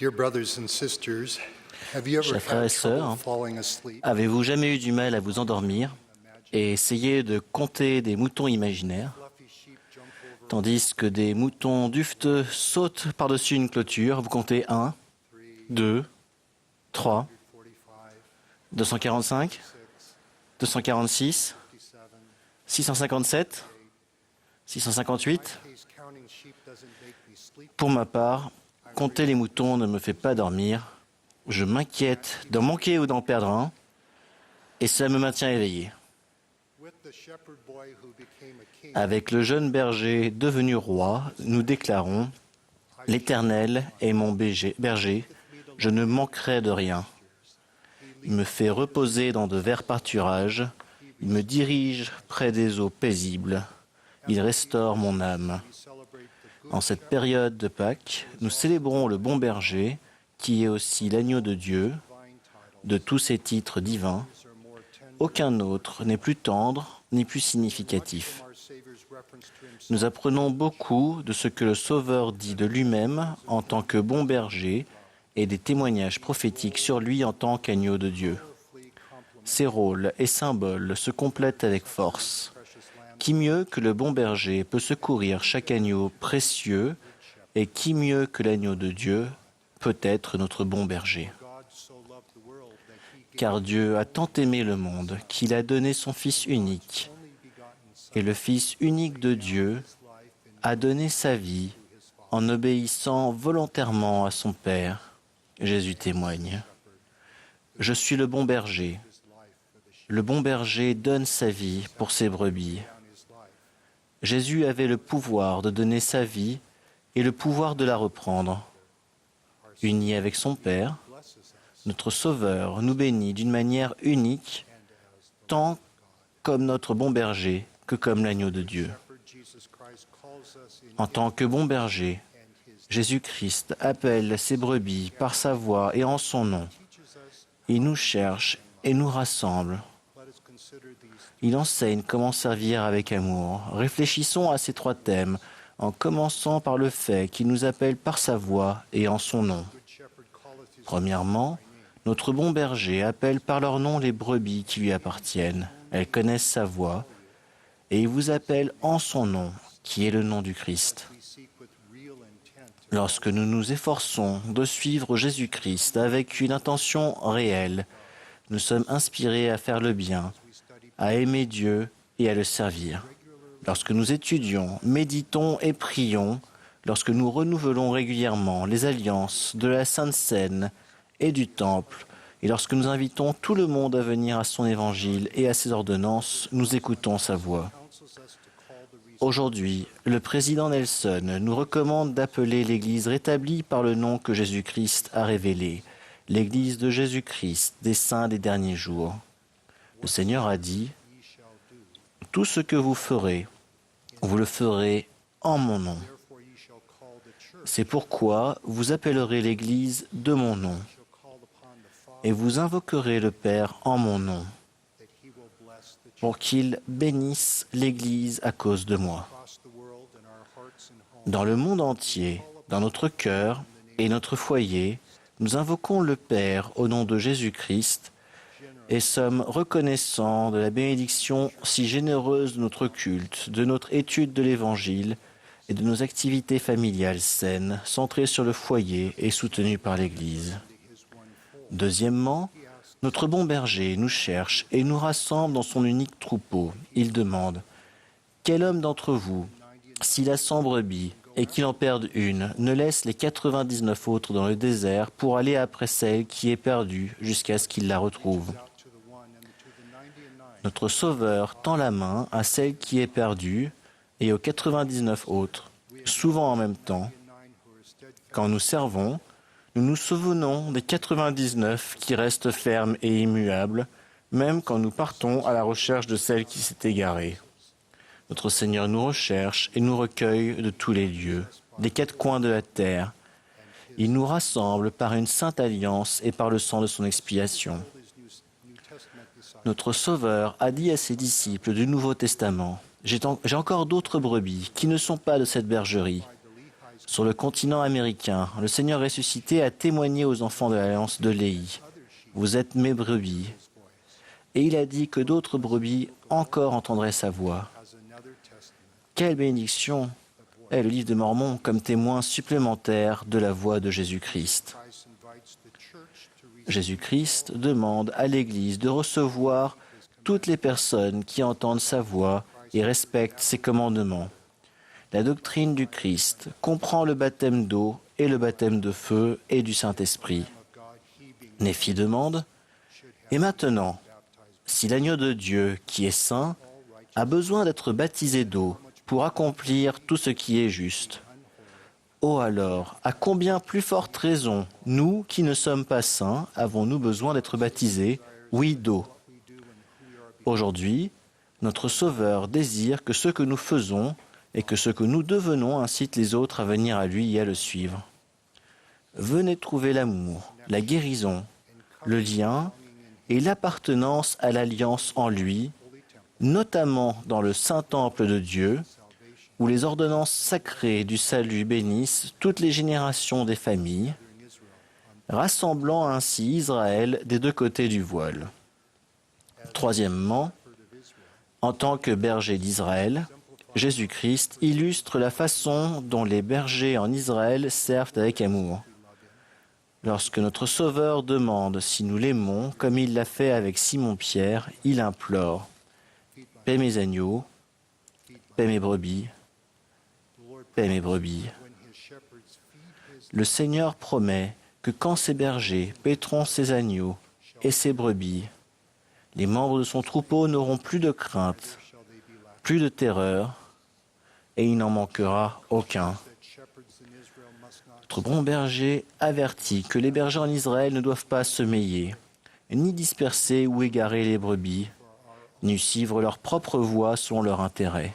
Dear brothers and sisters, have you ever Chers frères et had trouble sœurs, falling asleep? avez-vous jamais eu du mal à vous endormir et essayer de compter des moutons imaginaires, tandis que des moutons dufteux sautent par-dessus une clôture? Vous comptez 1, 2, 3, 245, 246, 657, 658. Pour ma part, compter les moutons ne me fait pas dormir. Je m'inquiète d'en manquer ou d'en perdre un, et cela me maintient éveillé. Avec le jeune berger devenu roi, nous déclarons « L'Éternel est mon berger, je ne manquerai de rien. Il me fait reposer dans de verts pâturages, il me dirige près des eaux paisibles, il restaure mon âme. » En cette période de Pâques, nous célébrons le bon berger, qui est aussi l'agneau de Dieu. De tous ses titres divins, aucun autre n'est plus tendre ni plus significatif. Nous apprenons beaucoup de ce que le Sauveur dit de lui-même en tant que bon berger et des témoignages prophétiques sur lui en tant qu'agneau de Dieu. Ces rôles et symboles se complètent avec force. Qui mieux que le bon berger peut secourir chaque agneau précieux, et qui mieux que l'agneau de Dieu peut être notre bon berger? Car Dieu a tant aimé le monde qu'il a donné son Fils unique, et le Fils unique de Dieu a donné sa vie en obéissant volontairement à son Père. Jésus témoigne. Je suis le bon berger. Le bon berger donne sa vie pour ses brebis. Jésus avait le pouvoir de donner sa vie et le pouvoir de la reprendre. Uni avec son Père, notre Sauveur nous bénit d'une manière unique, tant comme notre bon berger que comme l'agneau de Dieu. En tant que bon berger, Jésus-Christ appelle ses brebis par sa voix et en son nom. Il nous cherche et nous rassemble. Il enseigne comment servir avec amour. Réfléchissons à ces trois thèmes, en commençant par le fait qu'il nous appelle par sa voix et en son nom. Premièrement, notre bon berger appelle par leur nom les brebis qui lui appartiennent. Elles connaissent sa voix, et il vous appelle en son nom, qui est le nom du Christ. Lorsque nous nous efforçons de suivre Jésus-Christ avec une intention réelle, nous sommes inspirés à faire le bien, à aimer Dieu et à le servir. Lorsque nous étudions, méditons et prions, lorsque nous renouvelons régulièrement les alliances de la Sainte Seine et du Temple, et lorsque nous invitons tout le monde à venir à son évangile et à ses ordonnances, nous écoutons sa voix. Aujourd'hui, le président Nelson nous recommande d'appeler l'Église rétablie par le nom que Jésus-Christ a révélé, l'Église de Jésus-Christ des saints des derniers jours. Le Seigneur a dit « Tout ce que vous le ferez en mon nom. C'est pourquoi vous appellerez l'Église de mon nom, et vous invoquerez le Père en mon nom, pour qu'il bénisse l'Église à cause de moi. Dans le monde entier, dans notre cœur et notre foyer, nous invoquons le Père au nom de Jésus-Christ et sommes reconnaissants de la bénédiction si généreuse de notre culte, de notre étude de l'Évangile et de nos activités familiales saines, centrées sur le foyer et soutenues par l'Église. Deuxièmement, notre bon berger nous cherche et nous rassemble dans son unique troupeau. Il demande « Quel homme d'entre vous, s'il a 100 brebis et qu'il en perde une, ne laisse les 99 autres dans le désert pour aller après celle qui est perdue jusqu'à ce qu'il la retrouve ?» Notre Sauveur tend la main à celle qui est perdue et aux 99 autres, souvent en même temps. Quand nous servons, nous nous souvenons des 99 qui restent fermes et immuables, même quand nous partons à la recherche de celle qui s'est égarée. Notre Seigneur nous recherche et nous recueille de tous les lieux, des 4 coins de la terre. Il nous rassemble par une sainte alliance et par le sang de son expiation. Notre Sauveur a dit à ses disciples du Nouveau Testament « J'ai encore d'autres brebis qui ne sont pas de cette bergerie. Sur le continent américain, le Seigneur ressuscité a témoigné aux enfants de l'Alliance de Léhi. Vous êtes mes brebis. Et il a dit que d'autres brebis encore entendraient sa voix. Quelle bénédiction est le livre de Mormon comme témoin supplémentaire de la voix de Jésus-Christ. Jésus-Christ demande à l'Église de recevoir toutes les personnes qui entendent sa voix et respectent ses commandements. La doctrine du Christ comprend le baptême d'eau et le baptême de feu et du Saint-Esprit. Néphi demande, « Et maintenant, si l'agneau de Dieu, qui est saint, a besoin d'être baptisé d'eau pour accomplir tout ce qui est juste, oh alors, à combien plus forte raison, nous qui ne sommes pas saints, avons-nous besoin d'être baptisés, oui, d'eau. Aujourd'hui, notre Sauveur désire que ce que nous faisons et que ce que nous devenons incite les autres à venir à lui et à le suivre. Venez trouver l'amour, la guérison, le lien et l'appartenance à l'alliance en lui, notamment dans le saint temple de Dieu, où les ordonnances sacrées du salut bénissent toutes les générations des familles, rassemblant ainsi Israël des deux côtés du voile. Troisièmement, en tant que berger d'Israël, Jésus-Christ illustre la façon dont les bergers en Israël servent avec amour. Lorsque notre Sauveur demande si nous l'aimons, comme il l'a fait avec Simon-Pierre, il implore « Paix mes agneaux, paix mes brebis, paix mes brebis. » Le Seigneur promet que quand ses bergers paîtront ses agneaux et ses brebis, les membres de son troupeau n'auront plus de crainte, plus de terreur, et il n'en manquera aucun. Notre bon berger avertit que les bergers en Israël ne doivent pas semer, ni disperser ou égarer les brebis, ni suivre leur propre voie selon leur intérêt.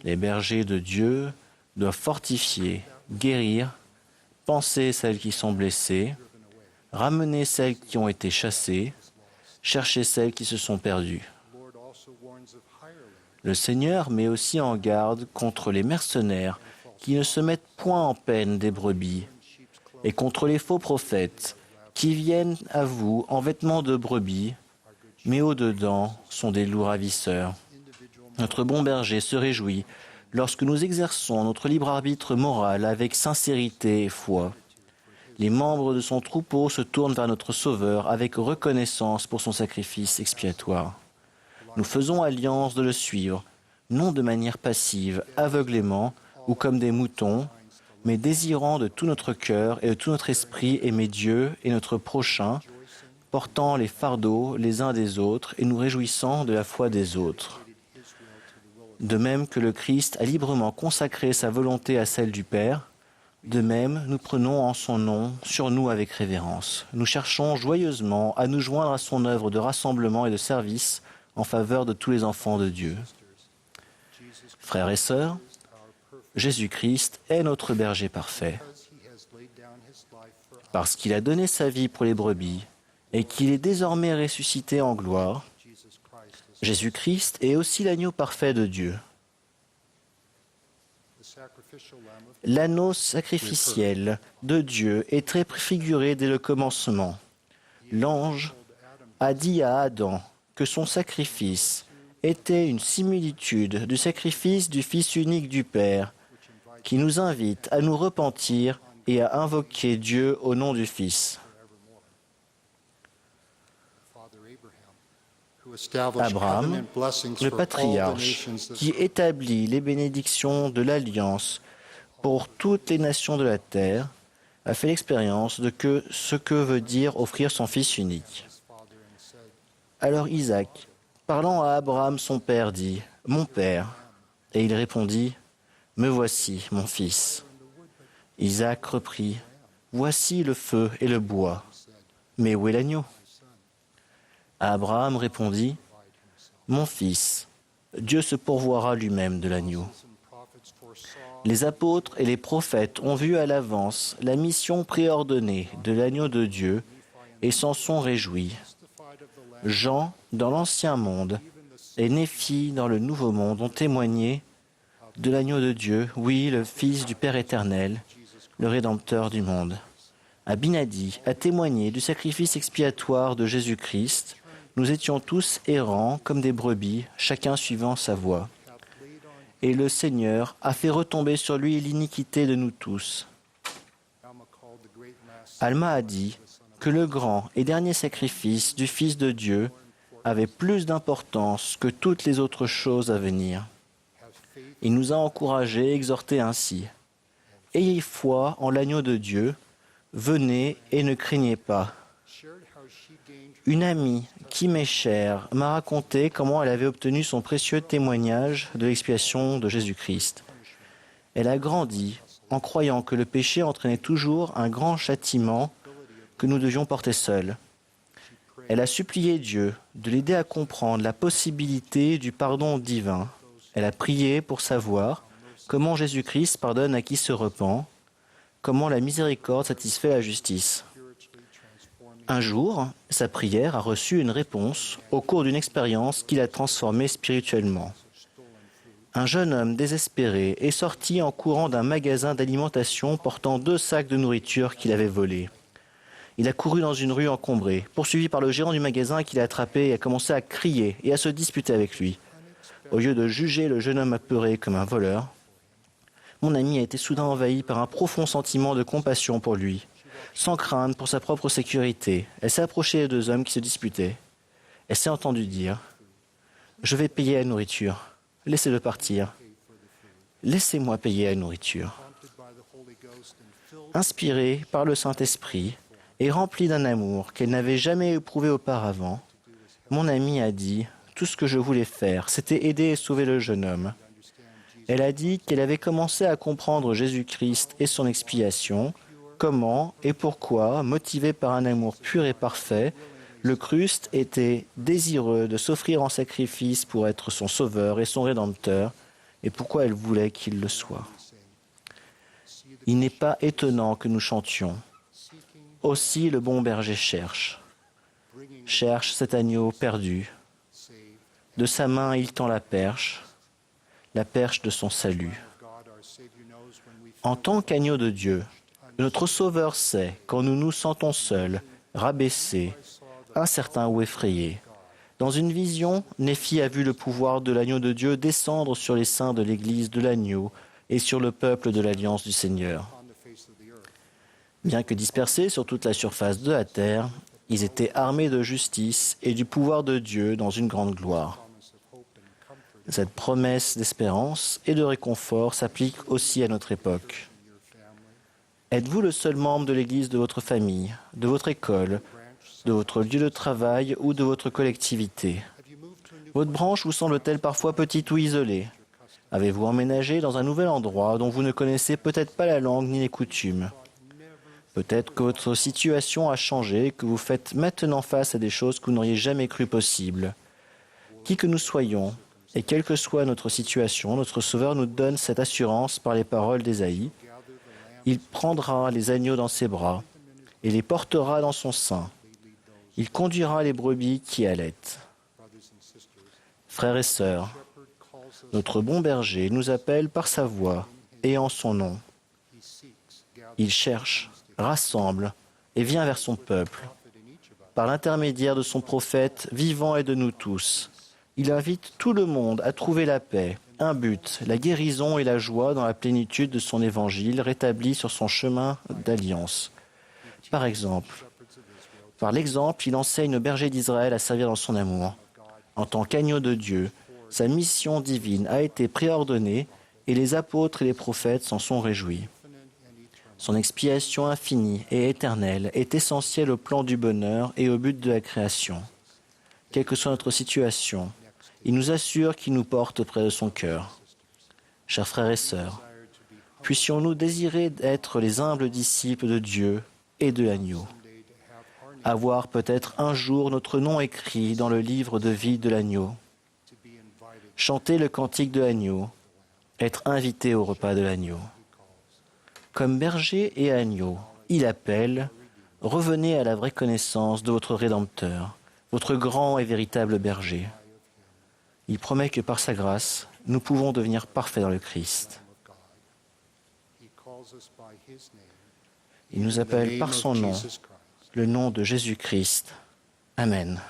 Les bergers de Dieu doivent fortifier, guérir, panser celles qui sont blessées, ramener celles qui ont été chassées, chercher celles qui se sont perdues. Le Seigneur met aussi en garde contre les mercenaires qui ne se mettent point en peine des brebis, et contre les faux prophètes qui viennent à vous en vêtements de brebis, mais au-dedans sont des loups ravisseurs. Notre bon berger se réjouit lorsque nous exerçons notre libre arbitre moral avec sincérité et foi. Les membres de son troupeau se tournent vers notre Sauveur avec reconnaissance pour son sacrifice expiatoire. Nous faisons alliance de le suivre, non de manière passive, aveuglément ou comme des moutons, mais désirant de tout notre cœur et de tout notre esprit aimer Dieu et notre prochain, portant les fardeaux les uns des autres et nous réjouissant de la foi des autres. De même que le Christ a librement consacré sa volonté à celle du Père, de même nous prenons en son nom sur nous avec révérence. Nous cherchons joyeusement à nous joindre à son œuvre de rassemblement et de service en faveur de tous les enfants de Dieu. Frères et sœurs, Jésus-Christ est notre berger parfait. Parce qu'il a donné sa vie pour les brebis et qu'il est désormais ressuscité en gloire, Jésus-Christ est aussi l'agneau parfait de Dieu. L'agneau sacrificiel de Dieu est très préfiguré dès le commencement. L'ange a dit à Adam que son sacrifice était une similitude du sacrifice du Fils unique du Père, qui nous invite à nous repentir et à invoquer Dieu au nom du Fils. Abraham, le patriarche, qui établit les bénédictions de l'Alliance pour toutes les nations de la terre, a fait l'expérience de ce que veut dire offrir son Fils unique. Alors Isaac, parlant à Abraham son père, dit « Mon père », et il répondit « Me voici, mon fils ». Isaac reprit « Voici le feu et le bois, mais où est l'agneau » Abraham répondit « Mon fils, Dieu se pourvoira lui-même de l'agneau. » Les apôtres et les prophètes ont vu à l'avance la mission préordonnée de l'agneau de Dieu et s'en sont réjouis. Jean, dans l'Ancien Monde, et Néphi, dans le Nouveau Monde, ont témoigné de l'agneau de Dieu, oui, le Fils du Père éternel, le Rédempteur du monde. Abinadi a témoigné du sacrifice expiatoire de Jésus-Christ. Nous étions tous errants comme des brebis, chacun suivant sa voie. Et le Seigneur a fait retomber sur lui l'iniquité de nous tous. Alma a dit que le grand et dernier sacrifice du Fils de Dieu avait plus d'importance que toutes les autres choses à venir. Il nous a encouragés et exhortés ainsi. Ayez foi en l'agneau de Dieu, venez et ne craignez pas. Une amie qui m'est chère m'a raconté comment elle avait obtenu son précieux témoignage de l'expiation de Jésus-Christ. Elle a grandi en croyant que le péché entraînait toujours un grand châtiment que nous devions porter seuls. Elle a supplié Dieu de l'aider à comprendre la possibilité du pardon divin. Elle a prié pour savoir comment Jésus-Christ pardonne à qui se repent, comment la miséricorde satisfait la justice. Un jour, sa prière a reçu une réponse au cours d'une expérience qui l'a transformée spirituellement. Un jeune homme désespéré est sorti en courant d'un magasin d'alimentation portant 2 sacs de nourriture qu'il avait volés. Il a couru dans une rue encombrée, poursuivi par le gérant du magasin qui l'a attrapé et a commencé à crier et à se disputer avec lui. Au lieu de juger le jeune homme apeuré comme un voleur, mon amie a été soudain envahie par un profond sentiment de compassion pour lui. Sans crainte pour sa propre sécurité, elle s'est approchée des 2 hommes qui se disputaient. Elle s'est entendue dire « Je vais payer la nourriture. Laissez-le partir. Laissez-moi payer la nourriture. » Inspirée par le Saint-Esprit et remplie d'un amour qu'elle n'avait jamais éprouvé auparavant, mon amie a dit « Tout ce que je voulais faire, c'était aider et sauver le jeune homme. » Elle a dit qu'elle avait commencé à comprendre Jésus-Christ et son expiation, comment et pourquoi, motivé par un amour pur et parfait, le Christ était désireux de s'offrir en sacrifice pour être son sauveur et son rédempteur, et pourquoi elle voulait qu'il le soit. Il n'est pas étonnant que nous chantions. Aussi le bon berger cherche cet agneau perdu. De sa main il tend la perche de son salut. En tant qu'agneau de Dieu, notre Sauveur sait quand nous nous sentons seuls, rabaissés, incertains ou effrayés. Dans une vision, Néphi a vu le pouvoir de l'agneau de Dieu descendre sur les saints de l'Église de l'agneau et sur le peuple de l'Alliance du Seigneur. Bien que dispersés sur toute la surface de la terre, ils étaient armés de justice et du pouvoir de Dieu dans une grande gloire. Cette promesse d'espérance et de réconfort s'applique aussi à notre époque. Êtes-vous le seul membre de l'Église de votre famille, de votre école, de votre lieu de travail ou de votre collectivité? Votre branche vous semble-t-elle parfois petite ou isolée? Avez-vous emménagé dans un nouvel endroit dont vous ne connaissez peut-être pas la langue ni les coutumes? Peut-être que votre situation a changé et que vous faites maintenant face à des choses que vous n'auriez jamais cru possibles. Qui que nous soyons, et quelle que soit notre situation, notre Sauveur nous donne cette assurance par les paroles d'Ésaïe. Il prendra les agneaux dans ses bras et les portera dans son sein. Il conduira les brebis qui allaitent. Frères et sœurs, notre bon berger nous appelle par sa voix et en son nom. Il cherche, rassemble et vient vers son peuple. Par l'intermédiaire de son prophète vivant et de nous tous, il invite tout le monde à trouver la paix, un but, la guérison et la joie dans la plénitude de son évangile rétabli sur son chemin d'alliance. Par l'exemple, il enseigne aux bergers d'Israël à servir dans son amour. En tant qu'agneau de Dieu, sa mission divine a été préordonnée et les apôtres et les prophètes s'en sont réjouis. Son expiation infinie et éternelle est essentielle au plan du bonheur et au but de la création. Quelle que soit notre situation, il nous assure qu'il nous porte près de son cœur. Chers frères et sœurs, puissions-nous désirer d'être les humbles disciples de Dieu et de l'agneau. Avoir peut-être un jour notre nom écrit dans le livre de vie de l'agneau. Chanter le cantique de l'agneau, être invité au repas de l'agneau. Comme berger et agneau, il appelle « Revenez à la vraie connaissance de votre Rédempteur, votre grand et véritable berger. » Il promet que par sa grâce, nous pouvons devenir parfaits dans le Christ. Il nous appelle par son nom, le nom de Jésus-Christ. Amen.